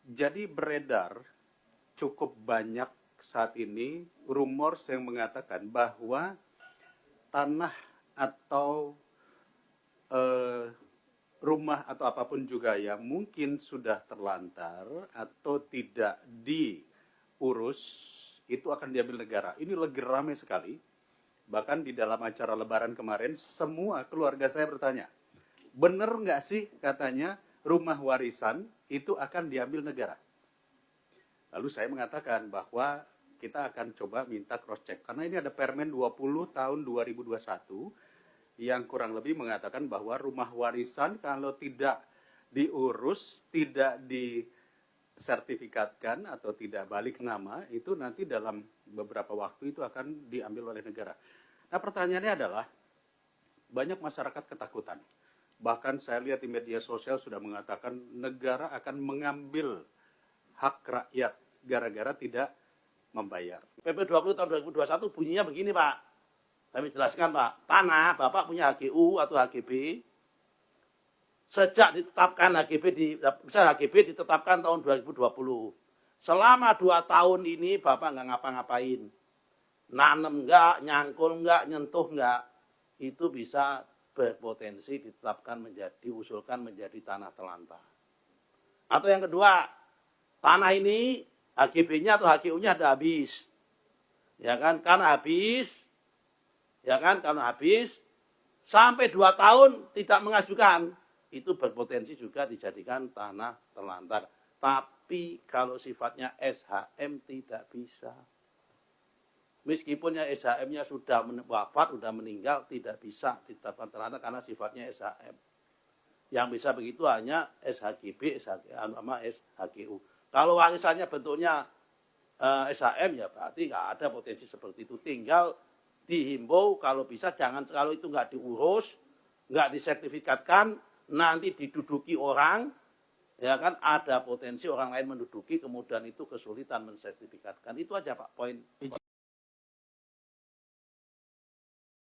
Jadi beredar cukup banyak saat ini rumors yang mengatakan bahwa tanah atau rumah atau apapun juga yang mungkin sudah terlantar atau tidak diurus itu akan diambil negara. Ini lagi ramai sekali. Bahkan di dalam acara Lebaran kemarin semua keluarga saya bertanya, benar nggak sih katanya rumah warisan itu akan diambil negara? Lalu saya mengatakan bahwa kita akan coba minta cross check karena ini ada Permen 20 tahun 2021 yang kurang lebih mengatakan bahwa rumah warisan kalau tidak diurus, tidak disertifikatkan atau tidak balik nama, itu nanti dalam beberapa waktu itu akan diambil oleh negara. Nah, pertanyaannya adalah banyak masyarakat ketakutan. Bahkan saya lihat di media sosial sudah mengatakan negara akan mengambil hak rakyat gara-gara tidak membayar. PP 20 tahun 2021 bunyinya begini, Pak. Kami jelaskan, Pak. Tanah, Bapak punya HGU atau HGB. Sejak ditetapkan HGB ditetapkan tahun 2020. Selama 2 tahun ini Bapak nggak ngapa-ngapain. Nanem nggak, nyangkul nggak, nyentuh nggak. Itu bisa berpotensi ditetapkan diusulkan menjadi tanah terlantar. Atau yang kedua, tanah ini HGB-nya atau HGU-nya ada habis. Ya kan? Karena habis, sampai 2 tahun tidak mengajukan, itu berpotensi juga dijadikan tanah terlantar. Tapi kalau sifatnya SHM tidak bisa. Meskipun SHM-nya sudah wafat, sudah meninggal, tidak bisa ditetapkan terlantar karena sifatnya SHM. Yang bisa begitu hanya SHGB, sama SHGU. Kalau warisannya bentuknya SHM ya berarti nggak ada potensi seperti itu. Tinggal dihimbau kalau bisa kalau itu nggak diurus, nggak disertifikatkan, nanti diduduki orang, ya kan ada potensi orang lain menduduki, kemudian itu kesulitan mensertifikatkan. Itu aja Pak poin.